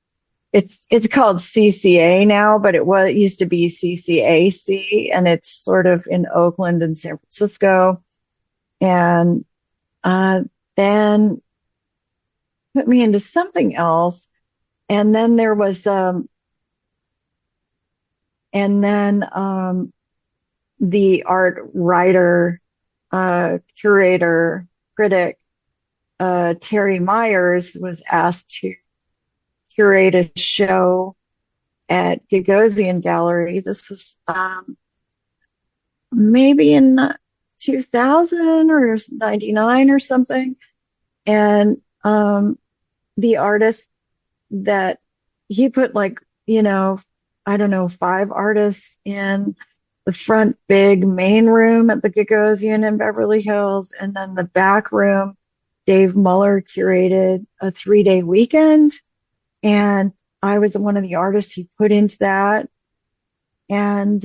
It's called CCA now, but it used to be CCAC, and it's sort of in Oakland and San Francisco. And then put me into something else. And then there was the art writer, curator, critic, Terry Myers was asked to curate a show at Gagosian Gallery. This was maybe in 2000 or 99 or something. And the artist that he put, like, I don't know, 5 artists in the front big main room at the Gagosian in Beverly Hills, and then the back room, Dave Muller curated a 3-day weekend, and I was one of the artists he put into that. And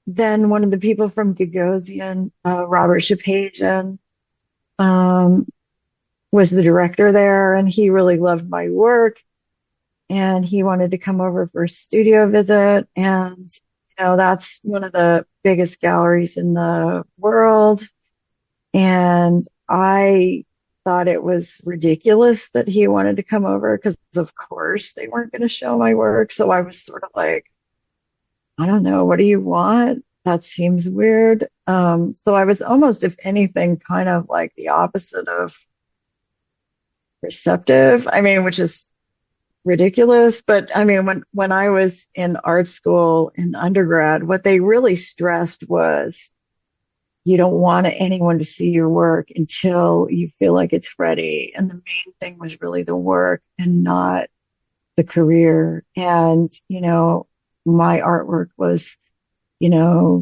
then one of the people from Gagosian, Robert Shapagian, was the director there, and he really loved my work, and he wanted to come over for a studio visit. And, that's one of the biggest galleries in the world. And I thought it was ridiculous that he wanted to come over, because of course they weren't going to show my work. So I was sort of like, I don't know, what do you want? That seems weird. So I was almost, if anything, kind of like the opposite of receptive. I mean, which is ridiculous. But I mean, when I was in art school in undergrad, what they really stressed was you don't want anyone to see your work until you feel like it's ready. And the main thing was really the work and not the career. And, my artwork was,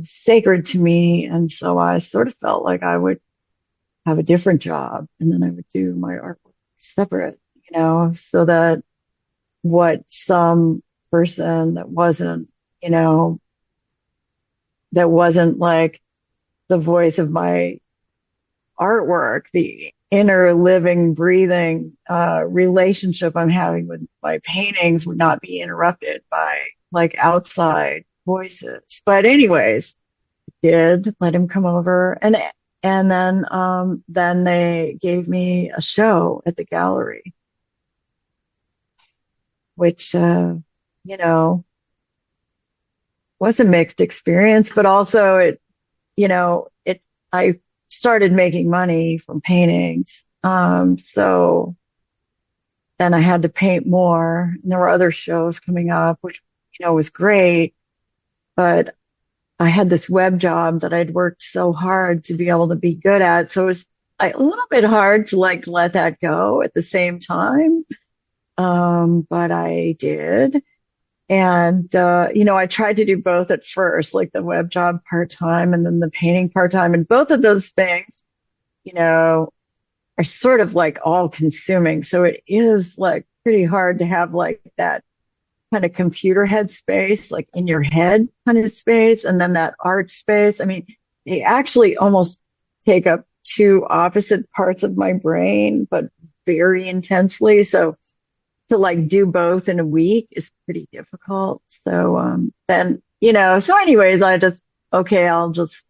sacred to me. And so I sort of felt like I would have a different job, and then I would do my artwork separate, so that what some person that wasn't like the voice of my artwork, the inner living, breathing relationship I'm having with my paintings would not be interrupted by like outside voices. But anyways, did let him come over, and then they gave me a show at the gallery, which was a mixed experience, but also I started making money from paintings. So then I had to paint more, and there were other shows coming up, which, was great. But I had this web job that I'd worked so hard to be able to be good at. So it was a little bit hard to like let that go at the same time. But I did. And, I tried to do both at first, like the web job part-time and then the painting part-time. And both of those things, are sort of like all consuming. So it is like pretty hard to have like that kind of computer head space, like in your head kind of space. And then that art space. I mean, they actually almost take up 2 opposite parts of my brain, but very intensely. So to like do both in a week is pretty difficult. So, so anyways, I'll just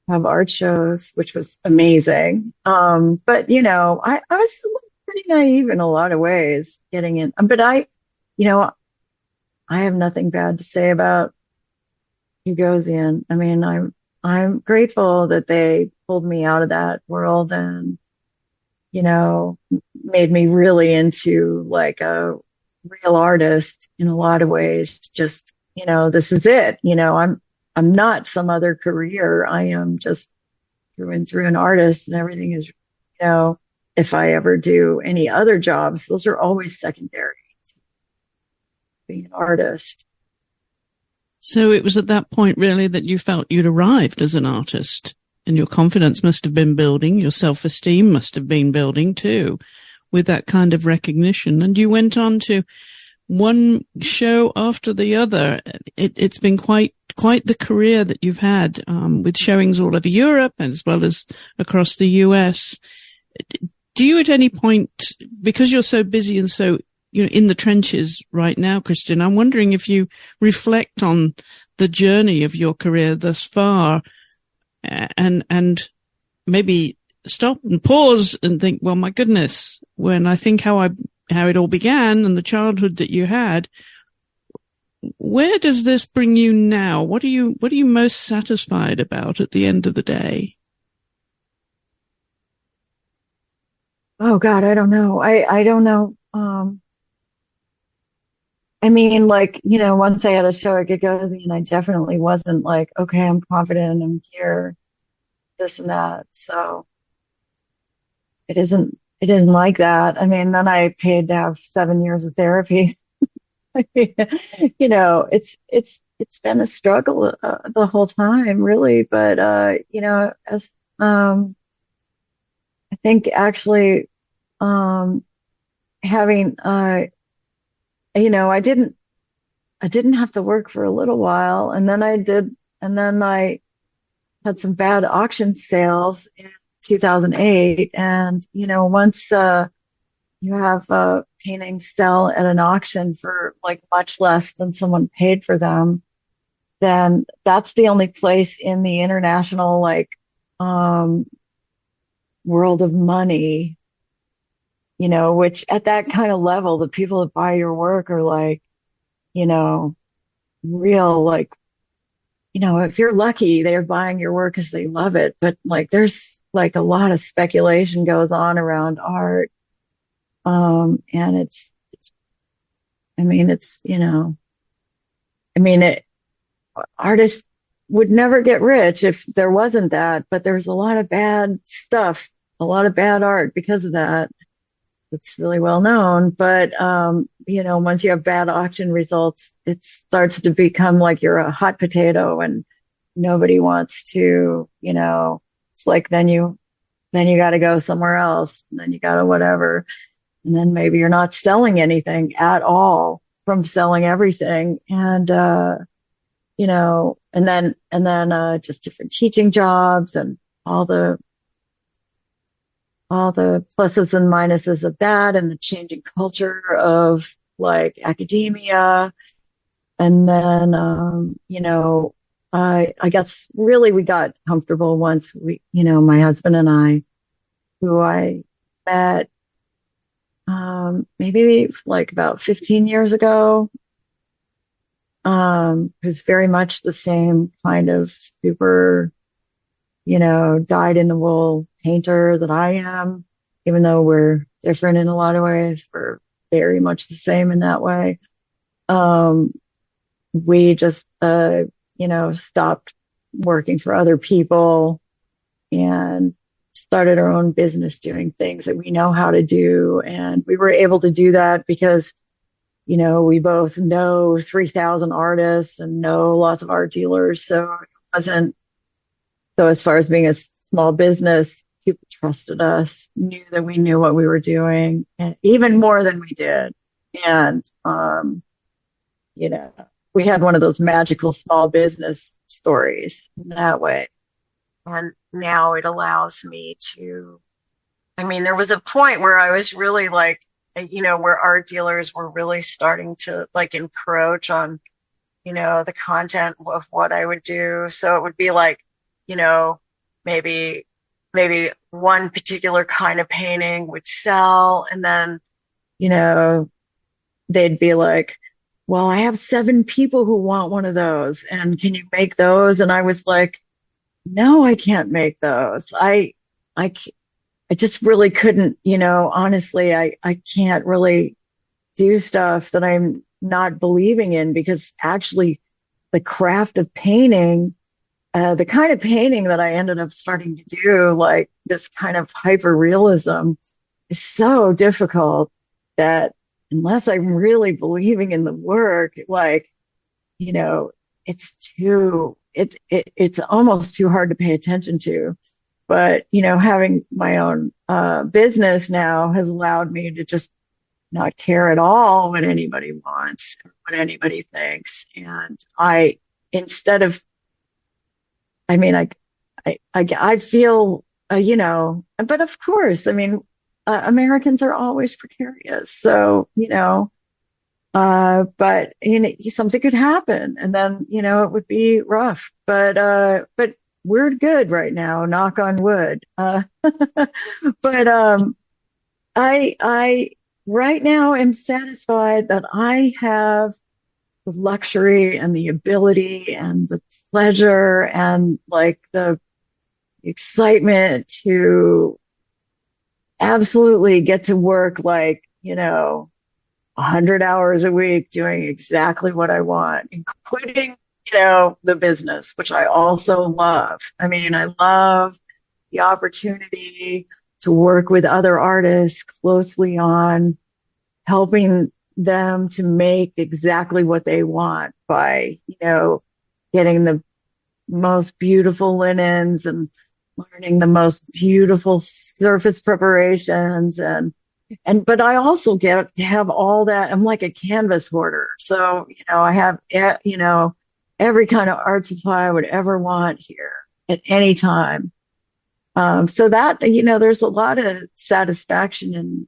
have art shows, which was amazing. But I was pretty naive in a lot of ways getting in, but you know, I have nothing bad to say about Ugosian. I mean, I'm grateful that they pulled me out of that world and, made me really into like a real artist in a lot of ways. Just, this is it. I'm not some other career. I am just through and through an artist, and everything is, if I ever do any other jobs, those are always secondary to being an artist. So it was at that point really that you felt you'd arrived as an artist, and your confidence must have been building, your self-esteem must have been building too, with that kind of recognition. And you went on to one show after the other. It's been quite the career that you've had, with showings all over Europe as well as across the US. Do you at any point, because you're so busy and so in the trenches right now, Kristin, I'm wondering if you reflect on the journey of your career thus far, and maybe stop and pause and think, well, my goodness, when I think how it all began and the childhood that you had, where does this bring you now? What are you most satisfied about at the end of the day? Oh God, I don't know. I don't know. I mean, like, once I had a show at Gagosian, I definitely wasn't like, okay, I'm confident, I'm here, this and that. So it isn't like that. I mean, then I paid to have 7 years of therapy. It's been a struggle the whole time, really. But as I think actually having I didn't have to work for a little while, and then I did, and then I had some bad auction sales in 2008, and once you have paintings sell at an auction for like much less than someone paid for them, then that's the only place in the international world of money, which at that kind of level, the people that buy your work are like, real, like, if you're lucky, they're buying your work because they love it. But like, there's like a lot of speculation goes on around art. And artists would never get rich if there wasn't that, but there's a lot of bad stuff, a lot of bad art because of that. It's really well known, but, once you have bad auction results, it starts to become like you're a hot potato and nobody wants to, it's like, then you got to go somewhere else, and then you got to whatever. And then maybe you're not selling anything at all from selling everything. And, and then just different teaching jobs and all the pluses and minuses of that, and the changing culture of like academia. And then, I guess really we got comfortable once my husband and I, who I met, maybe like about 15 years ago, who's very much the same kind of super, dyed in the wool painter that I am, even though we're different in a lot of ways. We're very much the same in that way. We just, stopped working for other people and started our own business doing things that we know how to do. And we were able to do that because, we both know 3,000 artists and know lots of art dealers. So it wasn't, so as far as being a small business, people trusted us, knew that we knew what we were doing, and even more than we did. And, we had one of those magical small business stories in that way. And now it allows me to, there was a point where I was really like, where art dealers were really starting to like encroach on, the content of what I would do. So it would be like, maybe one particular kind of painting would sell. And then, you know, they'd be like, well, I have 7 people who want one of those. And can you make those? And I was like, no, I can't make those. I just really couldn't, you know, honestly, I can't really do stuff that I'm not believing in, because actually the craft of painting, the kind of painting that I ended up starting to do, like this kind of hyper realism, is so difficult that unless I'm really believing in the work, like, you know, it's almost too hard to pay attention to. But, you know, having my own business now has allowed me to just not care at all what anybody wants, what anybody thinks. And instead of, I mean, I feel, you know, but of course, I mean, Americans are always precarious. So, you know, but, you know, something could happen and then, you know, it would be rough, but we're good right now, knock on wood. But, I right now am satisfied that I have the luxury and the ability and the pleasure and like the excitement to absolutely get to work, like, you know, 100 hours a week doing exactly what I want, including, you know, the business, which I also love. I mean, I love the opportunity to work with other artists closely on helping them to make exactly what they want by, you know, getting the most beautiful linens and learning the most beautiful surface preparations but I also get to have all that. I'm like a canvas hoarder. So, you know, I have, you know, every kind of art supply I would ever want here at any time. So that, you know, there's a lot of satisfaction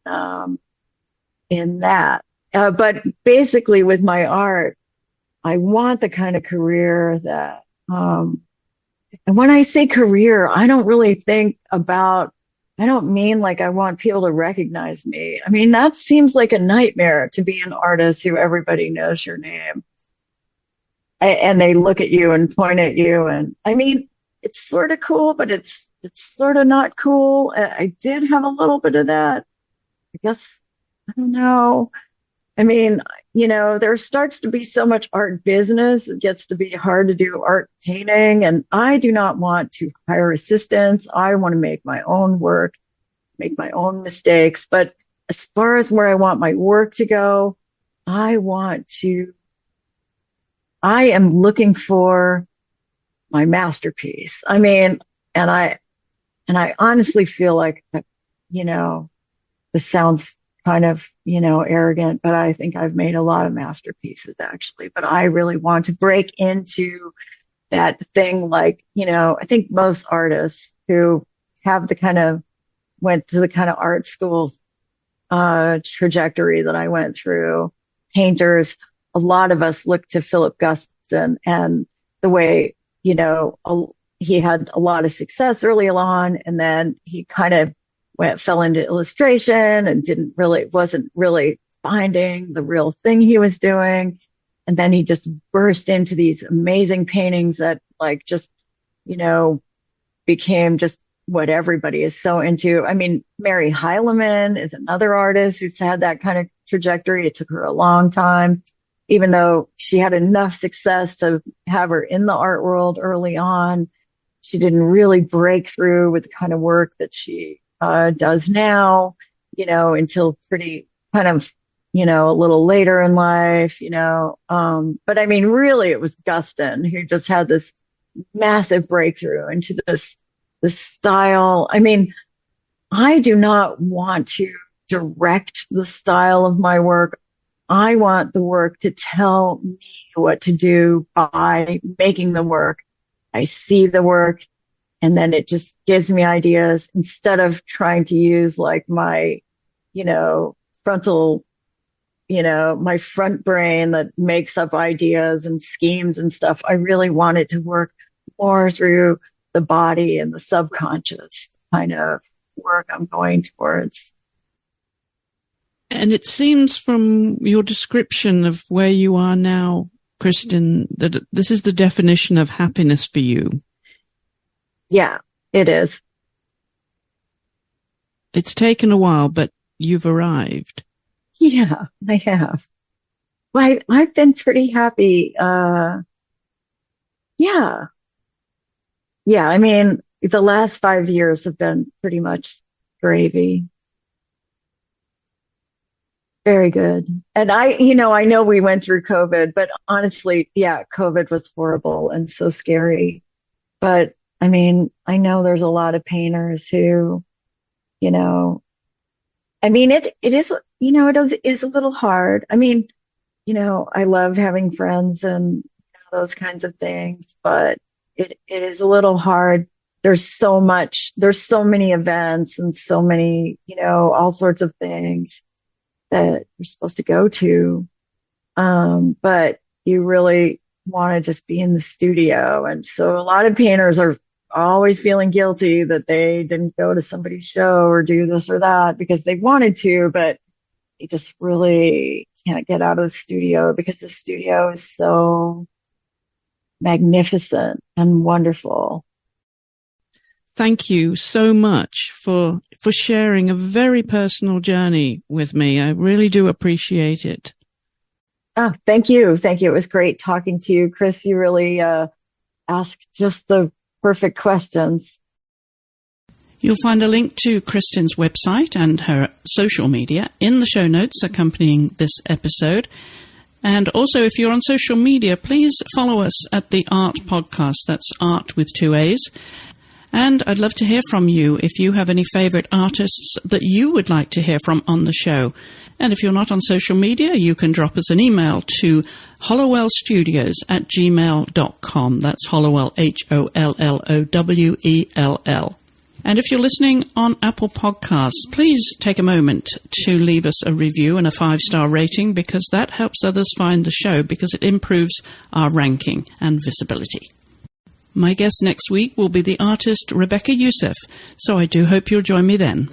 in that. But basically with my art, I want the kind of career that, and when I say career, I don't really think about, I don't mean like I want people to recognize me. I mean, that seems like a nightmare, to be an artist who everybody knows your name. And they look at you and point at you. And I mean, it's sort of cool, but it's sort of not cool. I did have a little bit of that. I guess, I don't know. I mean, you know, there starts to be so much art business. It gets to be hard to do art painting. And I do not want to hire assistants. I want to make my own work, make my own mistakes. But as far as where I want my work to go, I am looking for my masterpiece. I mean, and I honestly feel like, you know, this sounds kind of, you know, arrogant, but I think I've made a lot of masterpieces actually. But I really want to break into that thing, like, you know, I think most artists who have went to the kind of art school trajectory that I went through, painters, a lot of us look to Philip Guston and the way, you know, he had a lot of success early on, and then he kind of fell into illustration and wasn't really finding the real thing he was doing. And then he just burst into these amazing paintings that, like, just, you know, became just what everybody is so into. I mean, Mary Heilemann is another artist who's had that kind of trajectory. It took her a long time, even though she had enough success to have her in the art world early on. She didn't really break through with the kind of work that she does now, you know, until pretty kind of, you know, a little later in life, you know. But I mean, really, it was Guston who just had this massive breakthrough into this style. I mean, I do not want to direct the style of my work. I want the work to tell me what to do by making the work. I see the work, and then it just gives me ideas instead of trying to use like my, you know, frontal, you know, my front brain that makes up ideas and schemes and stuff. I really want it to work more through the body and the subconscious kind of work I'm going towards. And it seems from your description of where you are now, Kristin, that this is the definition of happiness for you. Yeah, it is. It's taken a while, but you've arrived. Yeah, I have. Well, I've been pretty happy. Yeah. Yeah, I mean, the last 5 years have been pretty much gravy. Very good. And I know we went through COVID, but honestly, yeah, COVID was horrible and so scary. But I mean, I know there's a lot of painters who, I mean, it is, it is a little hard. I mean, I love having friends and those kinds of things, but it is a little hard. There's so many events and so many, all sorts of things that you're supposed to go to. But you really want to just be in the studio. And so a lot of painters are always feeling guilty that they didn't go to somebody's show or do this or that because they wanted to, but they just really can't get out of the studio because the studio is so magnificent and wonderful. Thank you so much for sharing a very personal journey with me. I really do appreciate it. Oh, thank you. Thank you. It was great talking to you, Chris. You really asked just the perfect questions. You'll find a link to Kristin's website and her social media in the show notes accompanying this episode. And also, if you're on social media, please follow us at the AART Podcast. That's art with 2 A's. And I'd love to hear from you if you have any favorite artists that you would like to hear from on the show. And if you're not on social media, you can drop us an email to hollowellstudios@gmail.com. That's Hollowell, HOLLOWELL. And if you're listening on Apple Podcasts, please take a moment to leave us a review and a 5-star rating because that helps others find the show because it improves our ranking and visibility. My guest next week will be the artist Rebecca Youssef, so I do hope you'll join me then.